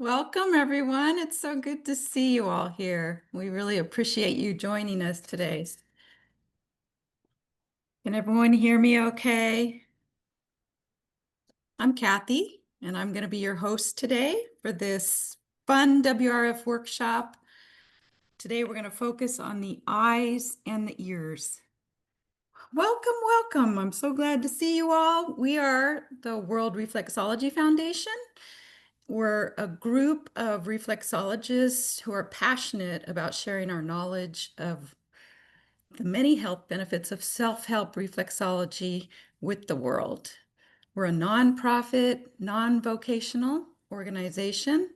Welcome, everyone. It's so good to see you all here. We really appreciate you joining us today. Can everyone hear me okay? I'm Kathy, and I'm going to be your host today for this fun WRF workshop. Today, we're going to focus on the eyes and the ears. Welcome, welcome. I'm so glad to see you all. We are the World Reflexology Foundation. We're a group of reflexologists who are passionate about sharing our knowledge of the many health benefits of self-help reflexology with the world. We're a nonprofit, non-vocational organization.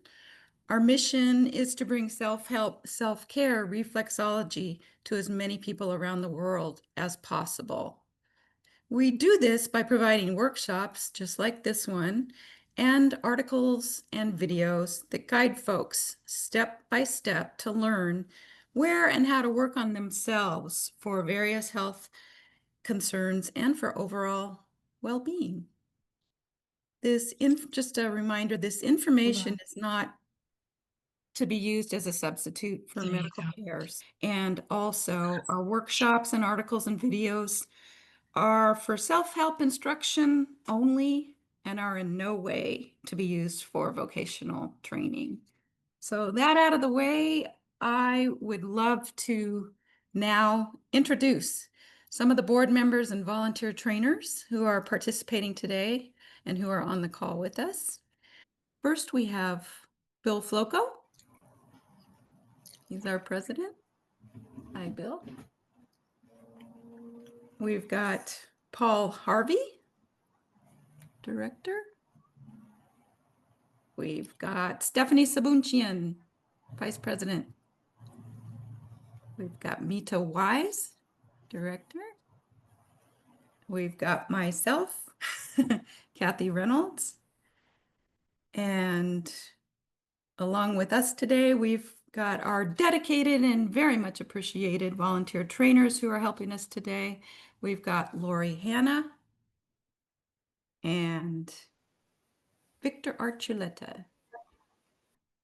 Our mission is to bring self-help, self-care, reflexology to as many people around the world as possible. We do this by providing workshops just like this one and articles and videos that guide folks step by step to learn where and how to work on themselves for various health concerns and for overall well-being. Just a reminder, this information is not to be used as a substitute for medical care. And also, our workshops and articles and videos are for self-help instruction only and are in no way to be used for vocational training. So that out of the way, I would love to now introduce some of the board members and volunteer trainers who are participating today and who are on the call with us. First, we have Bill Floco. He's our president. Hi, Bill. We've got Paul Harvey, director. We've got Stephanie Sabunchian, vice president. We've got Mita Wise, director. We've got myself, Kathy Reynolds. And along with us today, we've got our dedicated and very much appreciated volunteer trainers who are helping us today. We've got Lori Hanna and Victor Archuleta.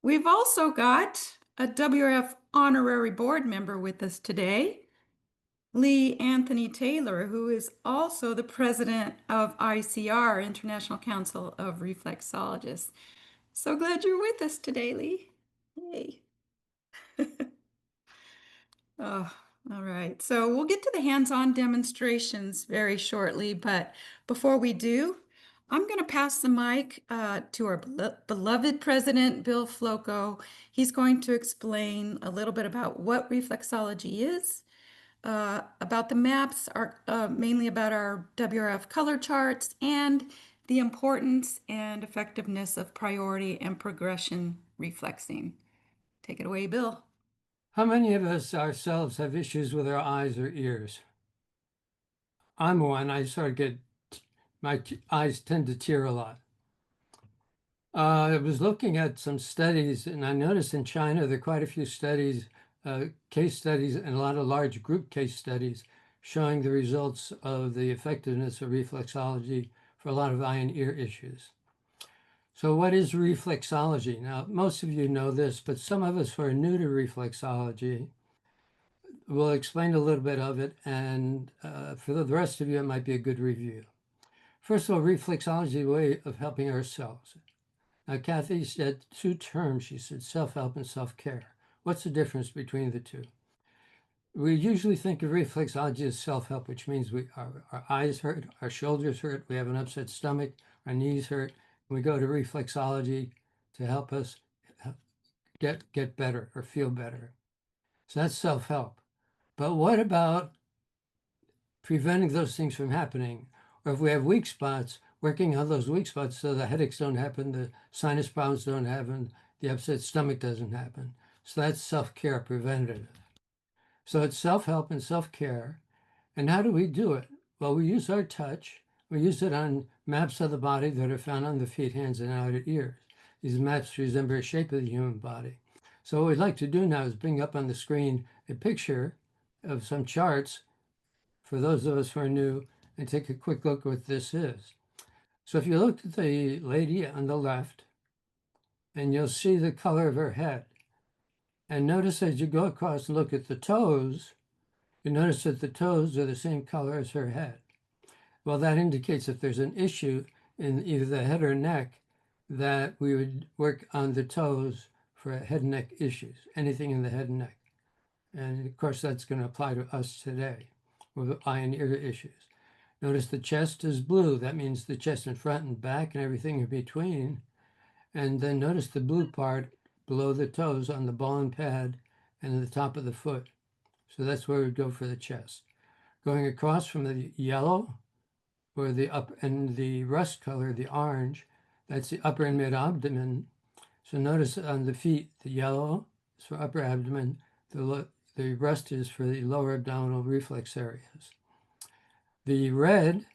We've also got a WRF honorary board member with us today, Lee Anthony Taylor, who is also the president of ICR, International Council of Reflexologists. So glad you're with us today, Lee. Yay. Oh, all right. So we'll get to the hands-on demonstrations very shortly, but before we do, I'm going to pass the mic to our beloved president, Bill Floco. He's going to explain a little bit about what reflexology is, about the maps, mainly about our WRF color charts, and the importance and effectiveness of priority and progression reflexing. Take it away, Bill. How many of us ourselves have issues with our eyes or ears? I'm one. My eyes tend to tear a lot. I was looking at some studies, and I noticed in China there are quite a few studies, case studies, and a lot of large group case studies showing the results of the effectiveness of reflexology for a lot of eye and ear issues. So what is reflexology? Now, most of you know this, but some of us who are new to reflexology will explain a little bit of it, and for the rest of you, it might be a good review. First of all, reflexology is a way of helping ourselves. Now, Kathy said two terms. She said self-help and self-care. What's the difference between the two? We usually think of reflexology as self-help, which means our eyes hurt, our shoulders hurt, we have an upset stomach, our knees hurt, and we go to reflexology to help us get better or feel better. So that's self-help. But what about preventing those things from happening? Or if we have weak spots, working on those weak spots so the headaches don't happen, the sinus problems don't happen, the upset stomach doesn't happen. So that's self-care, preventative. So it's self-help and self-care. And how do we do it? Well, we use our touch. We use it on maps of the body that are found on the feet, hands, and outer ears. These maps resemble the shape of the human body. So what we'd like to do now is bring up on the screen a picture of some charts for those of us who are new and take a quick look at what this is. So if you look at the lady on the left and you'll see the color of her head. And notice as you go across and look at the toes, you notice that the toes are the same color as her head. Well, that indicates if there's an issue in either the head or neck, that we would work on the toes for head and neck issues, anything in the head and neck. And of course, that's going to apply to us today with eye and ear issues. Notice the chest is blue. That means the chest in front and back and everything in between. And then notice the blue part below the toes on the ball and pad and the top of the foot. So that's where we go for the chest. Going across from the yellow or the up and the rust color, the orange, that's the upper and mid abdomen. So notice on the feet, the yellow is for upper abdomen, the rust is for the lower abdominal reflex areas. The red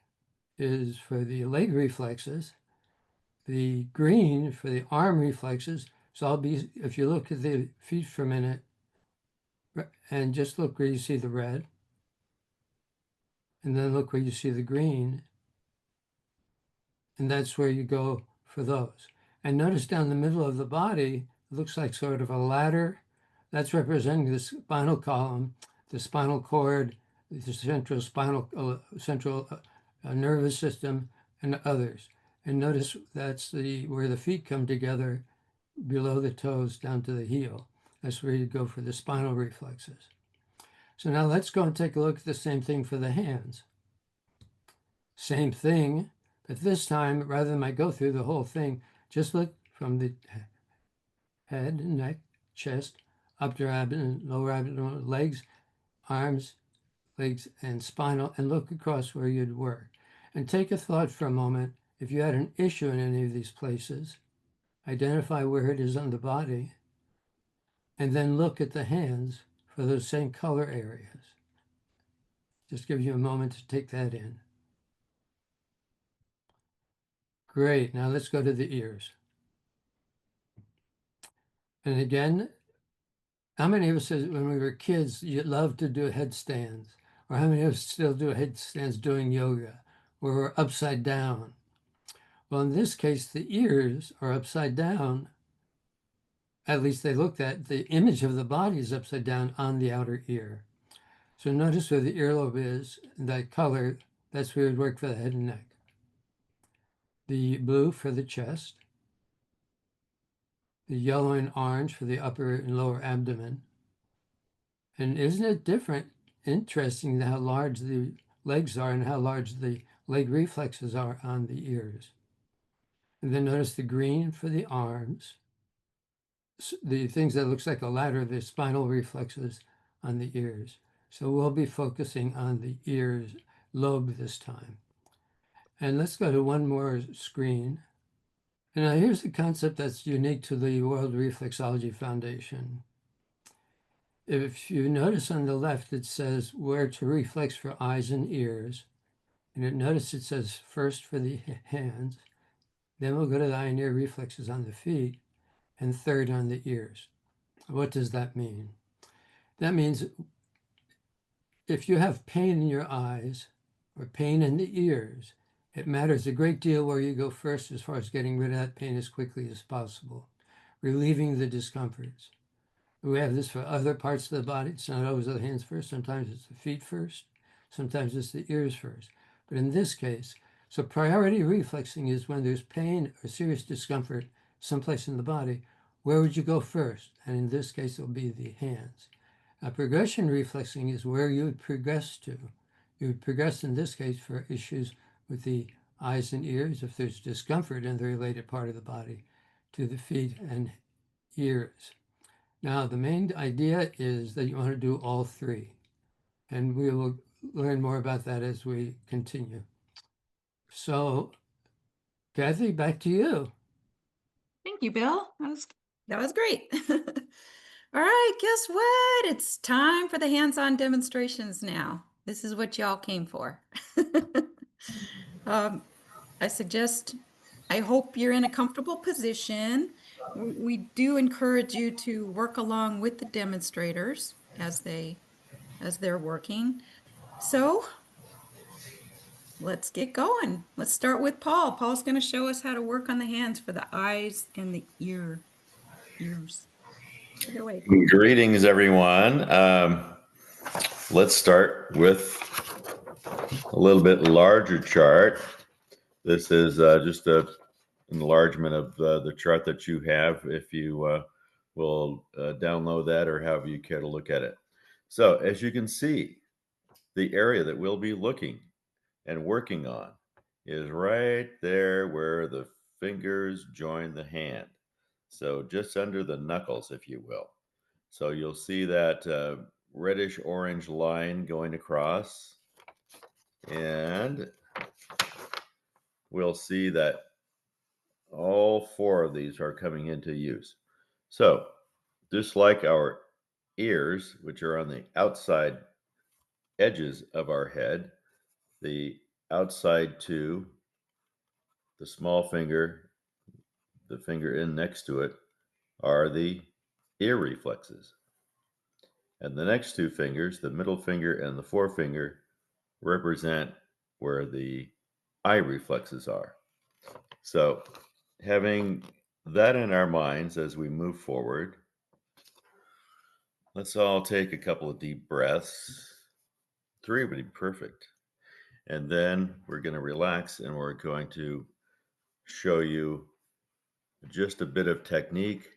is for the leg reflexes, the green for the arm reflexes. So I'll be, if you look at the feet for a minute and just look where you see the red, and then look where you see the green, and that's where you go for those. And notice down the middle of the body, it looks like sort of a ladder. That's representing the spinal column, the spinal cord, the central nervous system, and others. And notice that's where the feet come together below the toes down to the heel. That's where you go for the spinal reflexes. So now let's go and take a look at the same thing for the hands. Same thing, but this time, rather than I go through the whole thing, just look from the head, neck, chest, upper abdomen, lower abdomen, legs, arms, legs, and spinal, and look across where you'd work. And take a thought for a moment. If you had an issue in any of these places, identify where it is on the body, and then look at the hands for those same color areas. Just give you a moment to take that in. Great, now let's go to the ears. And again, how many of us, when we were kids, you loved to do headstands? Or how many of us still do headstands doing yoga, where we're upside down? Well, in this case, the ears are upside down. At least they look at the image of the body is upside down on the outer ear. So notice where the earlobe is, that color, that's where it would work for the head and neck. The blue for the chest, the yellow and orange for the upper and lower abdomen. And isn't it different, interesting how large the legs are and how large the leg reflexes are on the ears. And then notice the green for the arms, the things that looks like a ladder, the spinal reflexes on the ears. So we'll be focusing on the ears lobe this time. And let's go to one more screen. And now here's a concept that's unique to the World Reflexology Foundation. If you notice on the left, it says where to reflex for eyes and ears. And notice it says first for the hands, then we'll go to the eye and ear reflexes on the feet, and third on the ears. What does that mean? That means if you have pain in your eyes or pain in the ears, it matters a great deal where you go first as far as getting rid of that pain as quickly as possible, relieving the discomforts. We have this for other parts of the body. It's not always the hands first. Sometimes it's the feet first. Sometimes it's the ears first. But in this case, so priority reflexing is when there's pain or serious discomfort someplace in the body, where would you go first? And in this case, it'll be the hands. Now, progression reflexing is where you would progress to. You would progress in this case for issues with the eyes and ears, if there's discomfort in the related part of the body, to the feet and ears. Now, the main idea is that you want to do all three, and we will learn more about that as we continue. So, Kathy, back to you. Thank you, Bill. That was great. All right, guess what? It's time for the hands-on demonstrations now. This is what y'all came for. Um, I hope you're in a comfortable position. We do encourage you to work along with the demonstrators as they're working. So let's get going. Let's start with Paul. Paul's going to show us how to work on the hands for the eyes and the ear ears. Take it away. Greetings, everyone. Let's start with a little bit larger chart. This is just an enlargement of the chart that you have if you will download that or however you care to look at it. So as you can see, the area that we'll be looking and working on is right there where the fingers join the hand. So just under the knuckles, if you will. So you'll see that reddish orange line going across, and we'll see that all four of these are coming into use. So just like our ears, which are on the outside edges of our head, the outside two, the small finger, the finger in next to it, are the ear reflexes. And the next two fingers, the middle finger and the forefinger, represent where the eye reflexes are. So having that in our minds as we move forward, let's all take a couple of deep breaths. 3 would be perfect. And then we're going to relax and we're going to show you just a bit of technique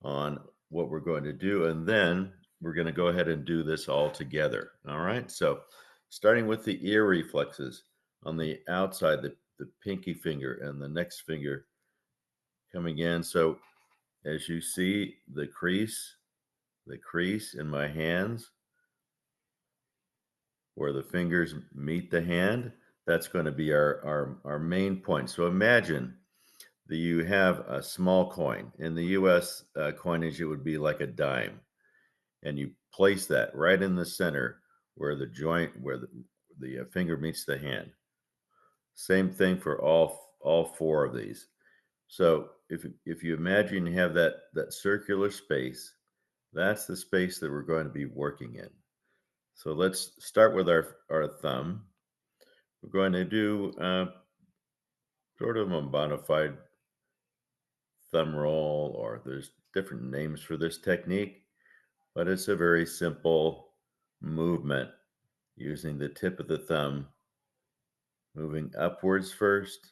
on what we're going to do. And then we're going to go ahead and do this all together. All right. So starting with the ear reflexes on the outside, the pinky finger and the next finger coming in. So as you see the crease in my hands where the fingers meet the hand, that's going to be our main point. So imagine that you have a small coin. In the US coinage, it would be like a dime. And you place that right in the center where the joint, where the finger meets the hand. Same thing for all four of these. So if you imagine you have that circular space, that's the space that we're going to be working in. So let's start with our thumb. We're going to do sort of a modified thumb roll, or there's different names for this technique, but it's a very simple movement using the tip of the thumb, moving upwards first,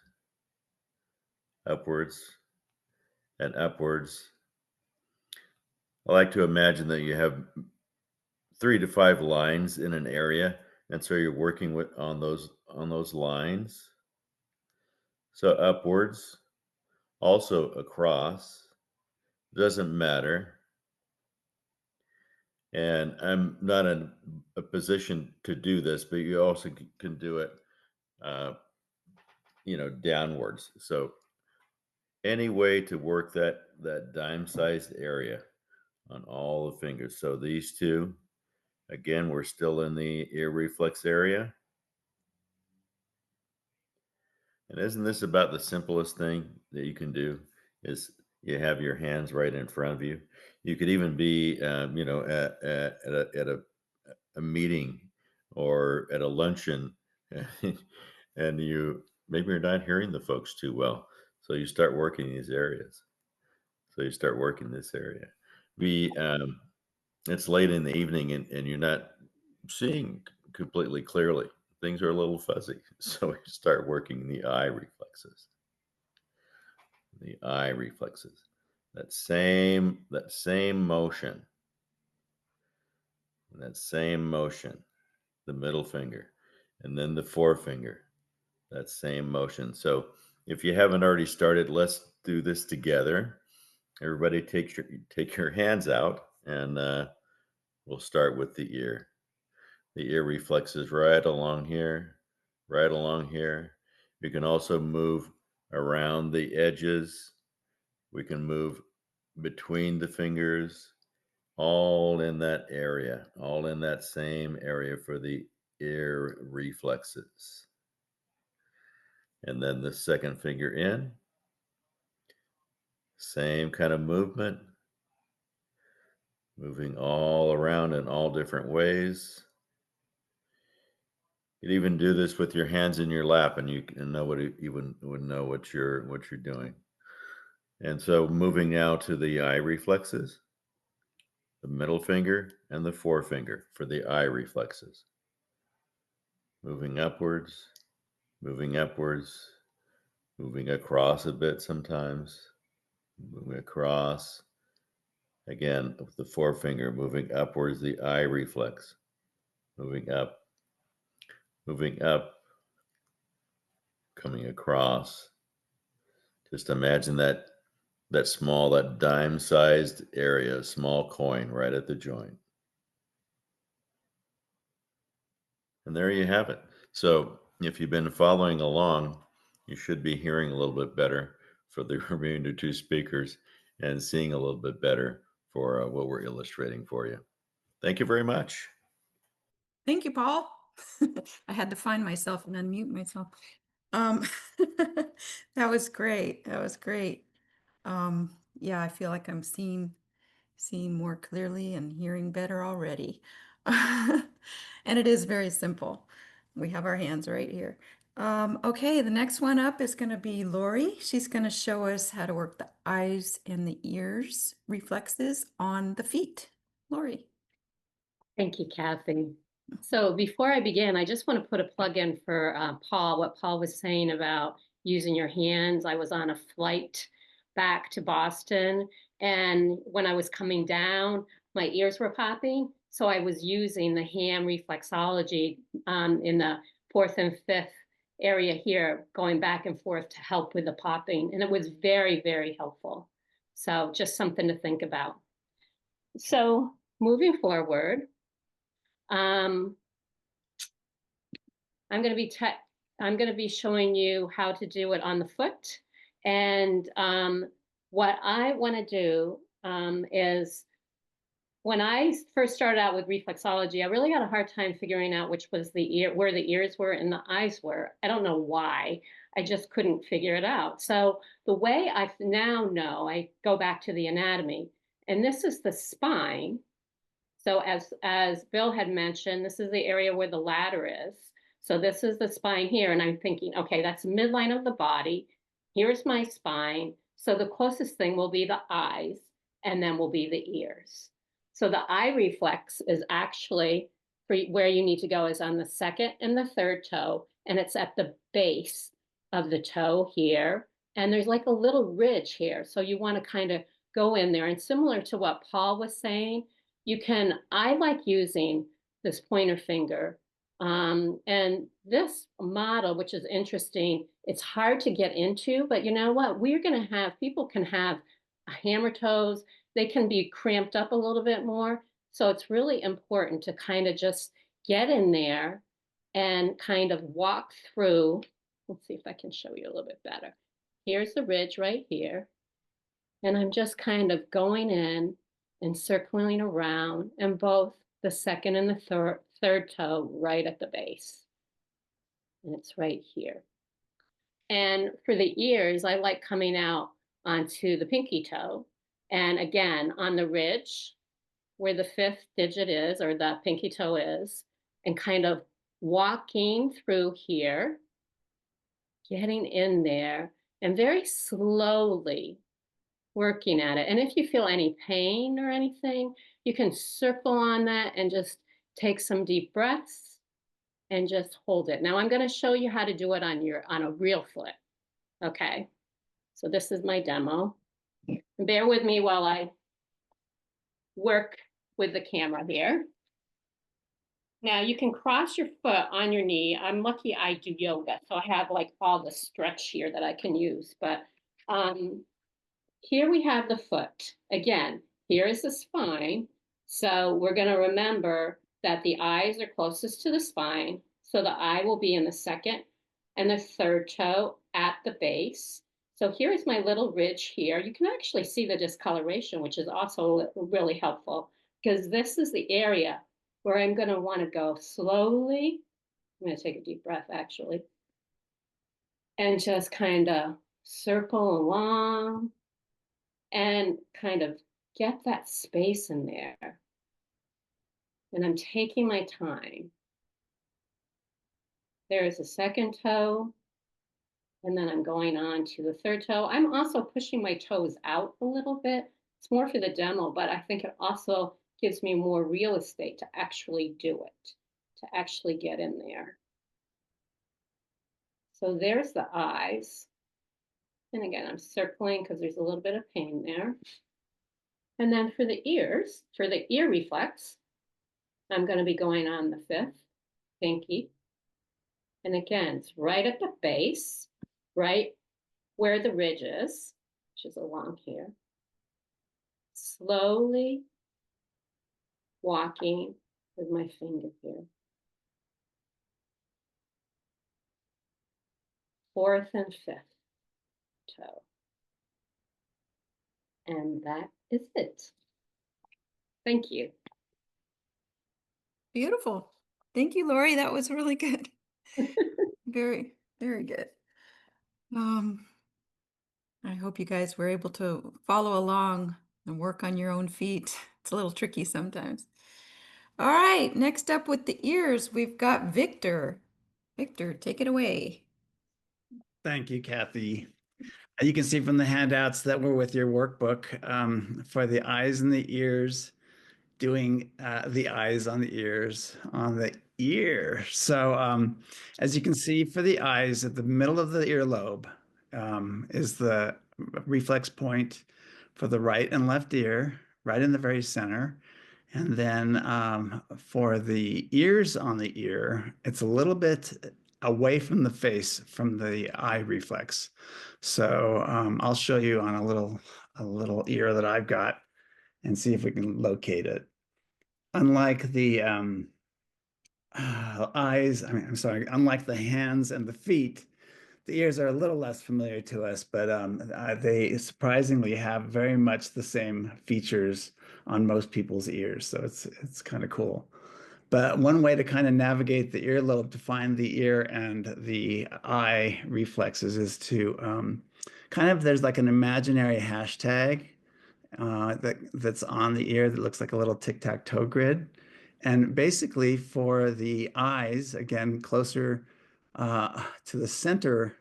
upwards, and upwards. I like to imagine that you have 3 to 5 lines in an area, and so you're working on those lines. So upwards, also across, doesn't matter. And I'm not in a position to do this, but you also can do it, uh, downwards. So any way to work that dime-sized area on all the fingers. So these two, again, we're still in the ear reflex area. And isn't this about the simplest thing that you can do? Is you have your hands right in front of you. You could even be, at a meeting or at a luncheon, and maybe you're not hearing the folks too well. So you start working these areas. So you start working this area. It's late in the evening and you're not seeing completely clearly. Things are a little fuzzy. So you start working the eye reflexes. The eye reflexes. That same motion. That same motion. The middle finger. And then the forefinger. That same motion. So if you haven't already started, let's do this together. Everybody take your hands out, and we'll start with the ear. The ear reflexes right along here, right along here. You can also move around the edges. We can move between the fingers, all in that area, all in that same area for the ear reflexes. And then the second finger in, same kind of movement, moving all around in all different ways. You can even do this with your hands in your lap, and you can nobody even would know what you're doing. And so moving now to the eye reflexes, the middle finger and the forefinger for the eye reflexes. Moving upwards, moving upwards, moving across a bit sometimes, moving across. Again, with the forefinger moving upwards, the eye reflex, moving up, coming across. Just imagine that small, that dime-sized area, small coin right at the joint. And there you have it. So if you've been following along, you should be hearing a little bit better for the remainder two speakers and seeing a little bit better for what we're illustrating for you. Thank you very much. Thank you, Paul. I had to find myself and unmute myself. Um, that was great. That was great. Yeah, I feel like I'm seeing more clearly and hearing better already. And it is very simple. We have our hands right here. Okay, the next one up is going to be Lori. She's going to show us how to work the eyes and the ears reflexes on the feet. Lori. Thank you, Kathy. So before I begin, I just want to put a plug in for Paul, what Paul was saying about using your hands. I was on a flight back to Boston, and when I was coming down, my ears were popping. So I was using the hand reflexology in the fourth and fifth area here, going back and forth to help with the popping. And it was very, very helpful. So just something to think about. So moving forward, I'm going to be showing you how to do it on the foot. And what I want to do is, when I first started out with reflexology, I really had a hard time figuring out which was the ear, where the ears were and the eyes were. I don't know why. I just couldn't figure it out. So the way I now know, I go back to the anatomy, and this is the spine. So as Bill had mentioned, this is the area where the ladder is. So this is the spine here, and I'm thinking, okay, that's midline of the body. Here's my spine. So the closest thing will be the eyes, and then will be the ears. So the eye reflex is actually where you need to go is on the second and the third toe, and it's at the base of the toe here. And there's like a little ridge here. So you want to kind of go in there. And similar to what Paul was saying, I like using this pointer finger. And this model, which is interesting, it's hard to get into, but you know what? People can have hammer toes. They can be cramped up a little bit more. So it's really important to kind of just get in there and kind of walk through. Let's see if I can show you a little bit better. Here's the ridge right here. And I'm just kind of going in and circling around, and both the second and the third toe right at the base. And it's right here. And for the ears, I like coming out onto the pinky toe. And again, on the ridge where the fifth digit is, or the pinky toe is, and kind of walking through here, getting in there, and very slowly working at it. And if you feel any pain or anything, you can circle on that and just take some deep breaths and just hold it. Now I'm going to show you how to do it on a real foot. Okay. So this is my demo. Bear with me while I work with the camera here. Now you can cross your foot on your knee. I'm lucky I do yoga, so I have like all the stretch here that I can use. But here we have the foot. Again, here is the spine. So we're going to remember that the eyes are closest to the spine. So the eye will be in the second and the third toe at the base. So here's my little ridge here. You can actually see the discoloration, which is also really helpful, because this is the area where I'm going to want to go slowly. I'm going to take a deep breath, actually, and just kind of circle along and kind of get that space in there. And I'm taking my time. There is a second toe. And then I'm going on to the third toe. I'm also pushing my toes out a little bit. It's more for the demo, but I think it also gives me more real estate to actually do it, to actually get in there. So there's the eyes. And again, I'm circling because there's a little bit of pain there. And then for the ears, for the ear reflex, I'm going to be going on the fifth pinky. And again, it's right at the base, right where the ridge is, which is along here. Slowly walking with my finger here. Fourth and fifth toe. And that is it. Thank you. Beautiful. Thank you, Lori. That was really good. Very, very good. I hope you guys were able to follow along and work on your own feet. It's a little tricky sometimes. All right, next up with the ears, we've got Victor. Victor, take it away. Thank you, Kathy. You can see from the handouts that were with your workbook for the eyes and the ears, doing the eyes on the ears on the ear. So as you can see for the eyes, at the middle of the earlobe is the reflex point for the right and left ear, right in the very center. And then for the ears on the ear, it's a little bit away from the face from the eye reflex. So I'll show you on a little ear that I've got and see if we can locate it. Unlike the eyes, I'm sorry, unlike the hands and the feet, the ears are a little less familiar to us, but they surprisingly have very much the same features on most people's ears. So it's kind of cool. But one way to kind of navigate the earlobe to find the ear and the eye reflexes is to kind of, there's like an imaginary hashtag that's on the ear that looks like a little tic-tac-toe grid. And basically for the eyes, again, closer to the center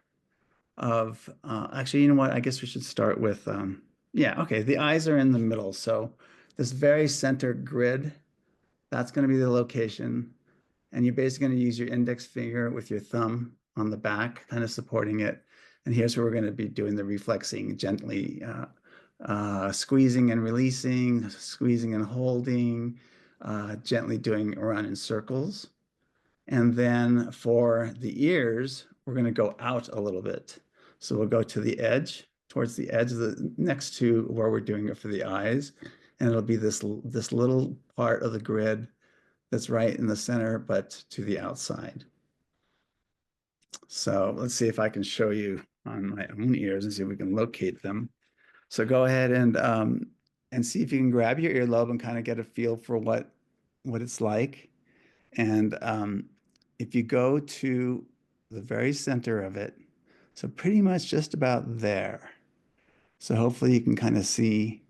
of, actually, you know what? I guess we should start with, yeah, okay, the eyes are in the middle. So this very center grid, that's going to be the location. And you're basically going to use your index finger with your thumb on the back, kind of supporting it. And here's where we're going to be doing the reflexing, gently squeezing and releasing, squeezing and holding, gently doing around in circles. And then for the ears, we're going to go out a little bit. So we'll go to the edge, towards the edge of the next to where we're doing it for the eyes. And it'll be this little part of the grid that's right in the center, but to the outside. So let's see if I can show you on my own ears and see if we can locate them. So go ahead and see if you can grab your earlobe and kind of get a feel for what it's like. And if you go to the very center of it, so pretty much just about there. So hopefully you can kind of see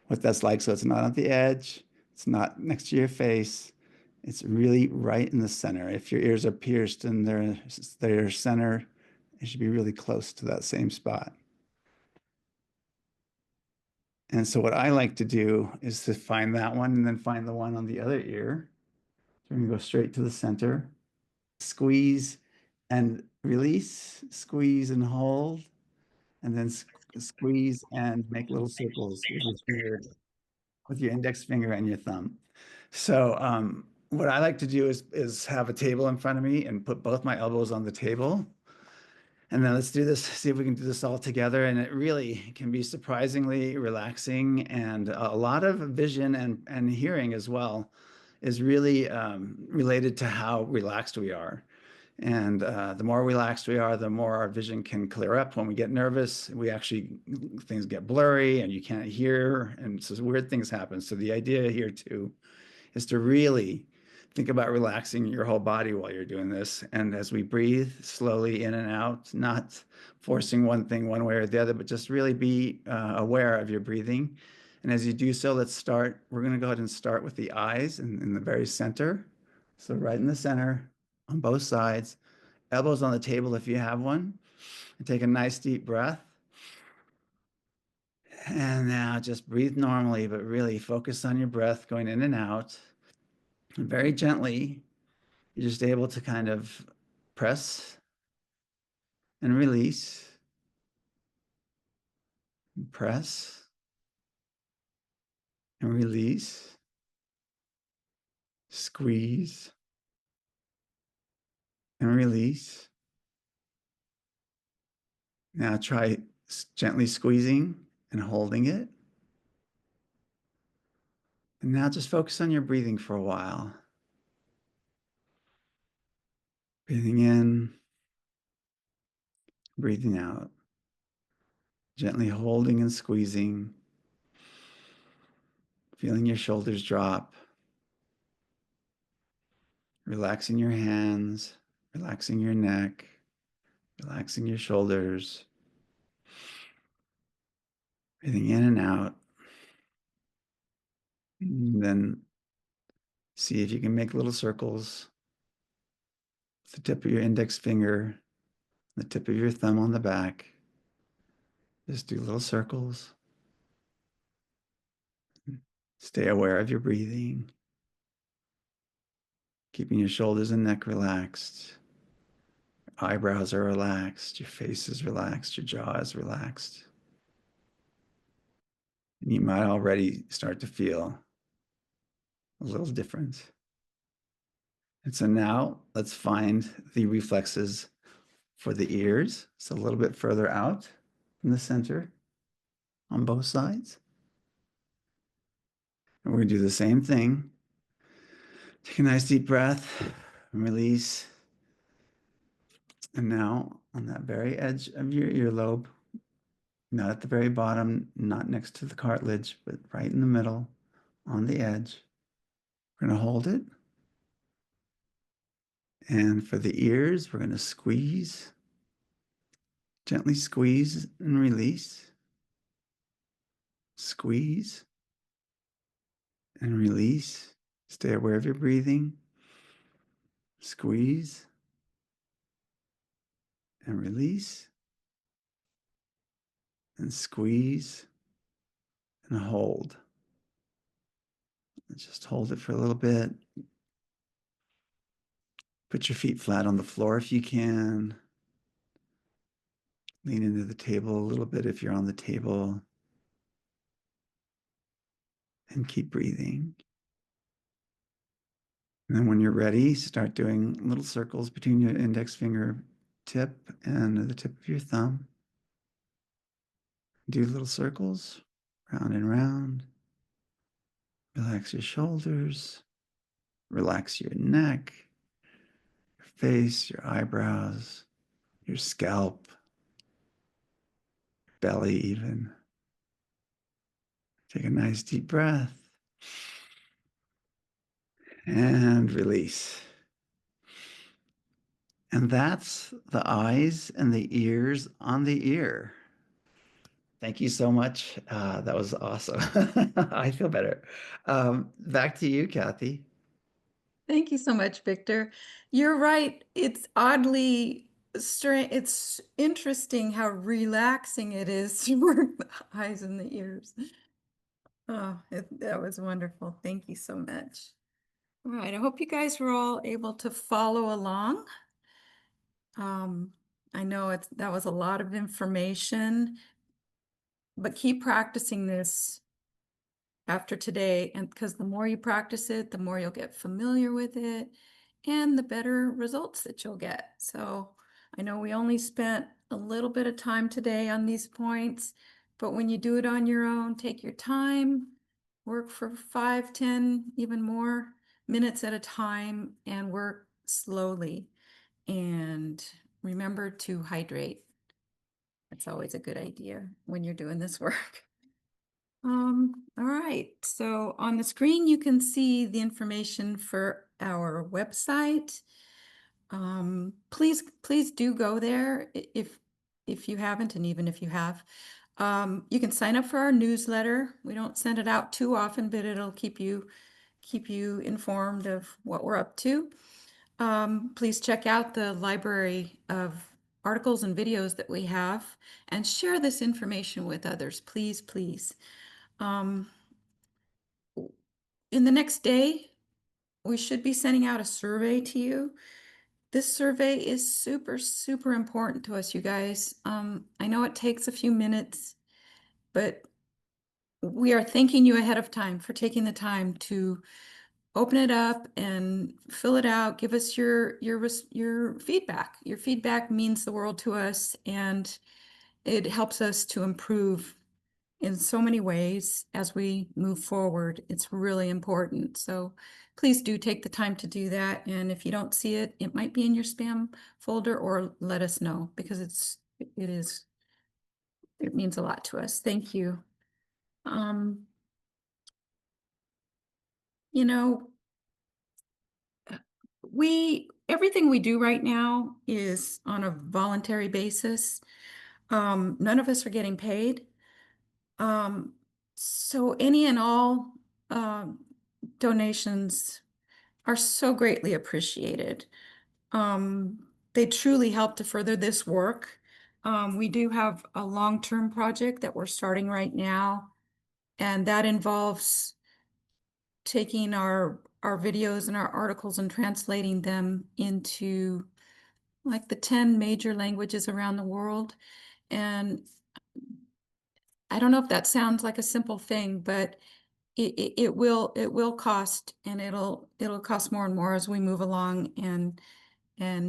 what that's like. So it's not at the edge, it's not next to your face. It's really right in the center. If your ears are pierced and they're center, it should be really close to that same spot. And so what I like to do is to find that one and then find the one on the other ear. So we're gonna go straight to the center, squeeze and release, squeeze and hold, and then squeeze and make little circles with your index finger and your thumb. So what I like to do is have a table in front of me and put both my elbows on the table. And then let's do this, see if we can do this all together. And it really can be surprisingly relaxing, and a lot of vision and hearing as well is really related to how relaxed we are. And the more relaxed we are, the more our vision can clear up. When we get nervous, things get blurry and you can't hear, and so weird things happen. So the idea here too is to really think about relaxing your whole body while you're doing this. And as we breathe slowly in and out, not forcing one thing one way or the other, but just really be aware of your breathing. And as you do so, we're going to go ahead and start with the eyes in the very center. So right in the center on both sides, elbows on the table if you have one. And take a nice deep breath. And now just breathe normally, but really focus on your breath going in and out. And very gently, you're just able to kind of press and release. And press and release. Squeeze and release. Now try gently squeezing and holding it. And now just focus on your breathing for a while. Breathing in, breathing out. Gently holding and squeezing. Feeling your shoulders drop. Relaxing your hands, relaxing your neck, relaxing your shoulders. Breathing in and out. And then see if you can make little circles with the tip of your index finger, the tip of your thumb on the back. Just do little circles. Stay aware of your breathing. Keeping your shoulders and neck relaxed. Your eyebrows are relaxed. Your face is relaxed. Your jaw is relaxed. And you might already start to feel a little different. And so now let's find the reflexes for the ears. It's a little bit further out in the center on both sides. And we're going to do the same thing. Take a nice deep breath and release. And now on that very edge of your earlobe, not at the very bottom, not next to the cartilage, but right in the middle on the edge, we're going to hold it. And for the ears, we're going to squeeze, gently squeeze and release. Squeeze and release. Stay aware of your breathing. Squeeze and release. And squeeze and hold. And just hold it for a little bit. Put your feet flat on the floor if you can. Lean into the table a little bit if you're on the table. And keep breathing. And then when you're ready, start doing little circles between your index finger tip and the tip of your thumb. Do little circles, round and round. Relax your shoulders. Relax your neck, your face, your eyebrows, your scalp, belly even. Take a nice deep breath. And release. And that's the eyes and the ears on the ear. Thank you so much. That was awesome. I feel better. Back to you, Kathy. Thank you so much, Victor. You're right. It's oddly strange. It's interesting how relaxing it is to work the eyes and the ears. Oh, that was wonderful. Thank you so much. All right. I hope you guys were all able to follow along. I know that was a lot of information, but keep practicing this after today, and because the more you practice it, the more you'll get familiar with it and the better results that you'll get. So I know we only spent a little bit of time today on these points, but when you do it on your own, take your time, work for 5, 10, even more minutes at a time, and work slowly. And remember to hydrate. That's always a good idea when you're doing this work. All right, so on the screen, you can see the information for our website. Please do go there if you haven't, and even if you have. You can sign up for our newsletter. We don't send it out too often, but it'll keep you informed of what we're up to. Please check out the library of articles and videos that we have and share this information with others, please, please. In the next day, we should be sending out a survey to you. This survey is super, super important to us, you guys. I know it takes a few minutes, but we are thanking you ahead of time for taking the time to open it up and fill it out. Give us your feedback. Your feedback means the world to us, and it helps us to improve in so many ways as we move forward. It's really important. So please do take the time to do that. And if you don't see it, it might be in your spam folder, or let us know, because it means a lot to us. Thank you. You know, everything we do right now is on a voluntary basis. None of us are getting paid. So any and all donations are so greatly appreciated. They truly help to further this work. We do have a long-term project that we're starting right now, and that involves taking our videos and our articles and translating them into like the 10 major languages around the world. And I don't know if that sounds like a simple thing, but it will cost, and it'll cost more and more as we move along and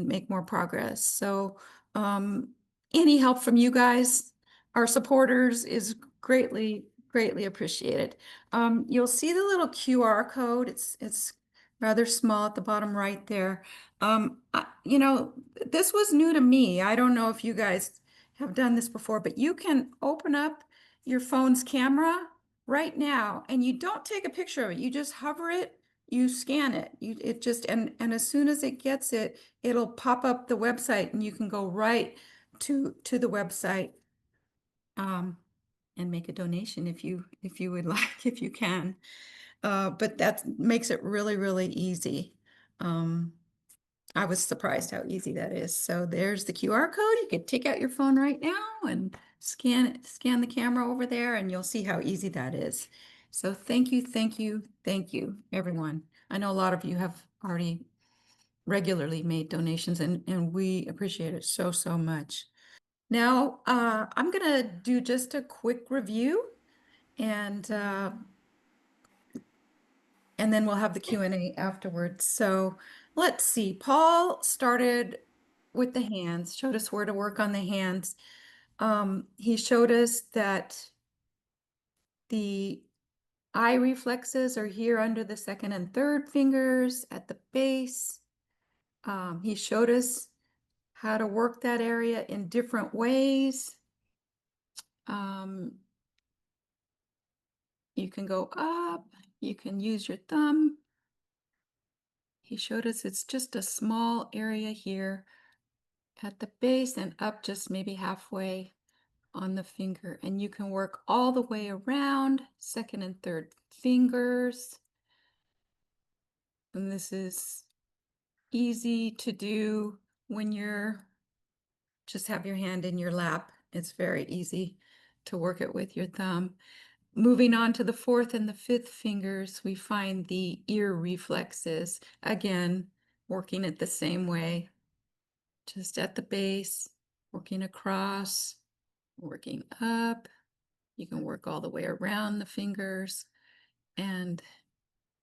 make more progress. So any help from you guys, our supporters, is greatly, greatly appreciated. You'll see the little QR code. It's rather small at the bottom right there. You know, this was new to me. I don't know if you guys have done this before, but you can open up your phone's camera right now, and you don't take a picture of it. You just hover it, you scan it. It just, and as soon as it gets it, it'll pop up the website, and you can go right to the website and make a donation if you would like, if you can. But that makes it really, really easy. I was surprised how easy that is. So there's the QR code. You could take out your phone right now and scan it, scan the camera over there, and you'll see how easy that is. So thank you, thank you, thank you, everyone. I know a lot of you have already regularly made donations, and we appreciate it so, so much. Now, I'm gonna do just a quick review, and then we'll have the Q&A afterwards. So let's see. Paul started with the hands, showed us where to work on the hands. He showed us that the eye reflexes are here under the second and third fingers at the base. He showed us how to work that area in different ways. You can go up, you can use your thumb. He showed us it's just a small area here at the base, and up just maybe halfway on the finger. And you can work all the way around second and third fingers. And this is easy to do when you're just have your hand in your lap. It's very easy to work it with your thumb. Moving on to the fourth and the fifth fingers, we find the ear reflexes. Again, working it the same way, just at the base, working across, working up. You can work all the way around the fingers. And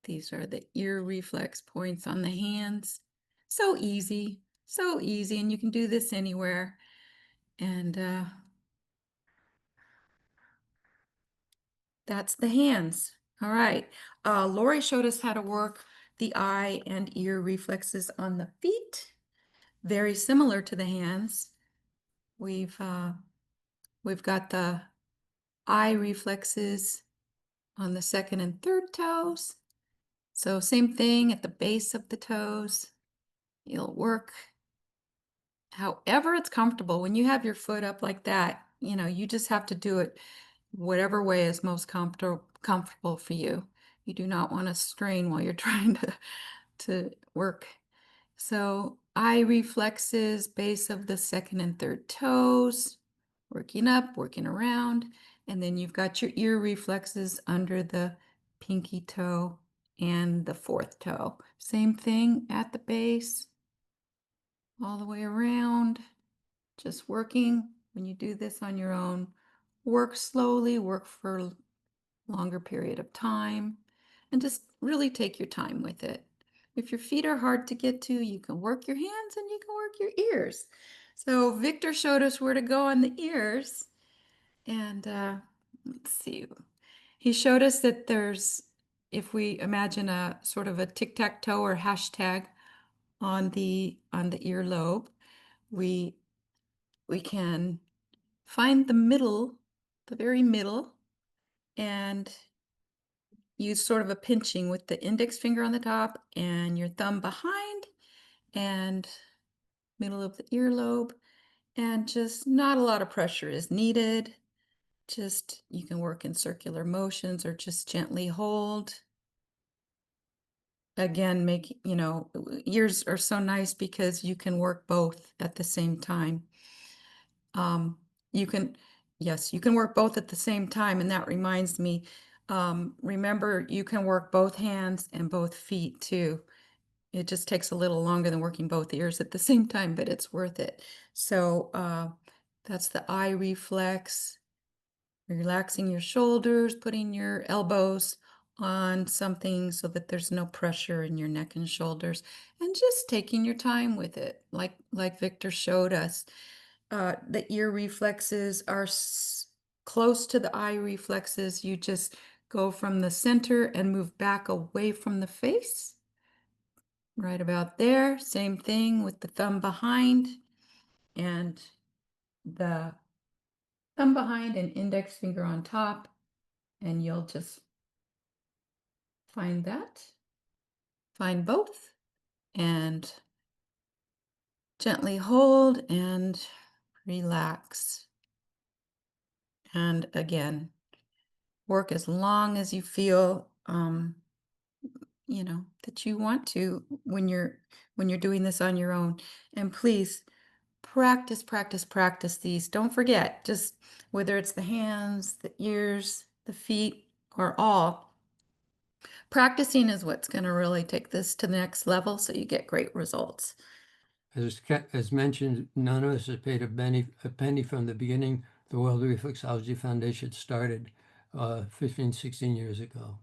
these are the ear reflex points on the hands. So easy, so easy. And you can do this anywhere. And that's the hands. All right. Lori showed us how to work the eye and ear reflexes on the feet. Very similar to the hands. We've got the eye reflexes on the second and third toes. So same thing at the base of the toes. You'll work however it's comfortable. When you have your foot up like that, you know, you just have to do it whatever way is most comfortable for you. You do not want to strain while you're trying to work. So eye reflexes, base of the second and third toes, working up, working around. And then you've got your ear reflexes under the pinky toe and the fourth toe. Same thing at the base, all the way around, just working. When you do this on your own, work slowly, work for a longer period of time, and just really take your time with it. If your feet are hard to get to, you can work your hands and you can work your ears. So Victor showed us where to go on the ears. And let's see, he showed us that there's, if we imagine a sort of a tic-tac-toe or hashtag on the earlobe, we can find the middle, the very middle, and use sort of a pinching with the index finger on the top and your thumb behind and middle of the earlobe. And just not a lot of pressure is needed. Just you can work in circular motions or just gently hold. Again, ears are so nice because you can work both at the same time. Um, you can, yes, you can work both at the same time. And that reminds me, remember, you can work both hands and both feet too. It just takes a little longer than working both ears at the same time, but it's worth it. So that's the eye reflex. Relaxing your shoulders, putting your elbows on something so that there's no pressure in your neck and shoulders, and just taking your time with it, like Victor showed us. The ear reflexes are close to the eye reflexes. You just go from the center and move back away from the face. Right about there. Same thing with the thumb behind and the thumb behind and index finger on top. And you'll just find that, find both, and gently hold and relax. And again, work as long as you feel that you want to when you're doing this on your own. And please practice, practice, practice these. Don't forget, just whether it's the hands, the ears, the feet, or all, practicing is what's going to really take this to the next level so you get great results. As mentioned, none of us has paid a penny from the beginning. The World Reflexology Foundation started 15, 16 years ago.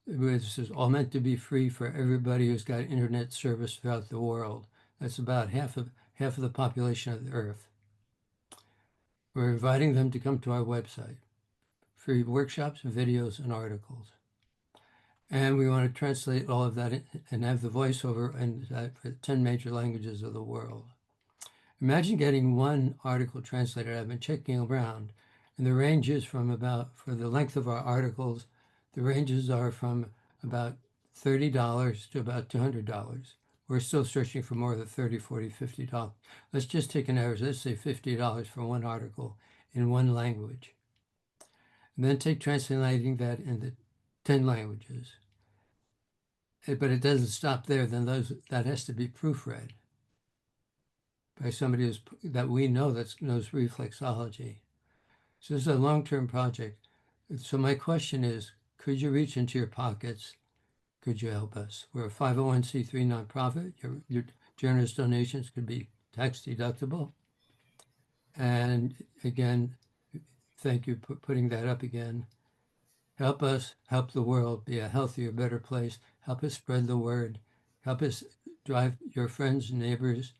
This is all meant to be free for everybody who's got internet service throughout the world. That's about half of the population of the earth. We're inviting them to come to our website. Free workshops, videos, and articles. And we want to translate all of that and have the voiceover for 10 major languages of the world. Imagine getting one article translated. I've been checking around, and the ranges for the length of our articles, the ranges are from about $30 to about $200. We're still searching for more than $30, $40, $50. Let's just take an average. Let's say $50 for one article in one language. And then take translating that into 10 languages. But it doesn't stop there. Then that has to be proofread by somebody that we know that knows reflexology. So this is a long-term project. So my question is, could you reach into your pockets? Could you help us? We're a 501c3 nonprofit. Your generous donations could be tax deductible. And again, thank you for putting that up again. Help us help the world be a healthier, better place. Help us spread the word. Help us drive your friends and neighbors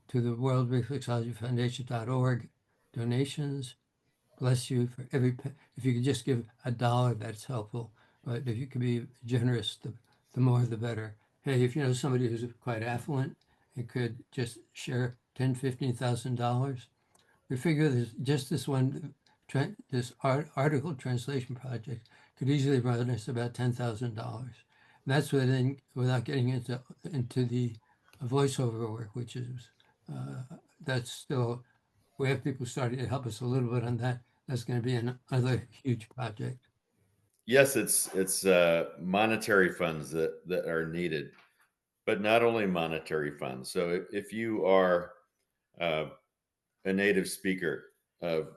to the World Reflexology Foundation.org donations. Bless you for if you could just give $1, that's helpful. But if you could be generous, the more the better. Hey, if you know somebody who's quite affluent and could just share $10,000, $15,000, we figure this one article translation project could easily run us about $10,000. That's without getting into the voiceover work, which is that's still, we have people starting to help us a little bit on that. That's going to be another huge project. Yes, it's monetary funds that are needed. but not only monetary funds. So if you are uh, a native speaker of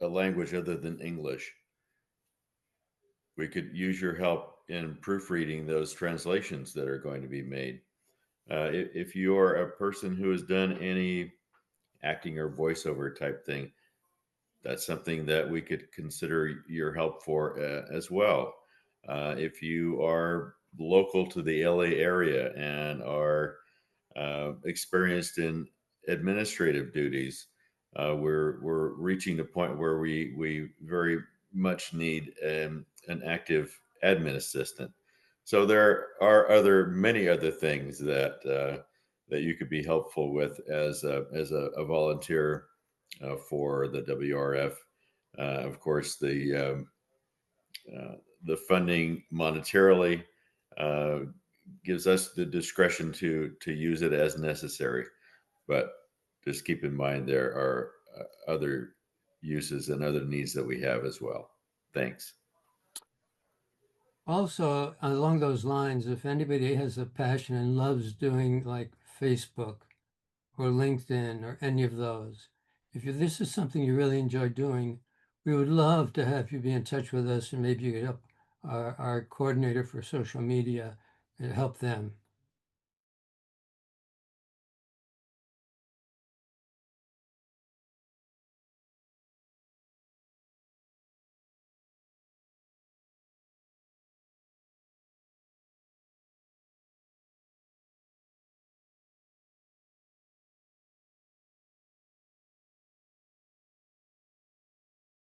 a language other than English, we could use your help in proofreading those translations that are going to be made. If you're a person who has done any acting or voiceover type thing, that's something that we could consider your help for as well. If you are local to the LA area and are experienced in administrative duties, we're reaching a point where we very much need an active admin assistant. So there are many other things that you could be helpful with as a volunteer for the WRF. Of course, uh, the funding monetarily uh, gives us the discretion to use it as necessary. But just keep in mind there are other uses and other needs that we have as well. Thanks. Also, along those lines, if anybody has a passion and loves doing like Facebook or LinkedIn or any of those, this is something you really enjoy doing, we would love to have you be in touch with us, and maybe you could help our coordinator for social media and help them.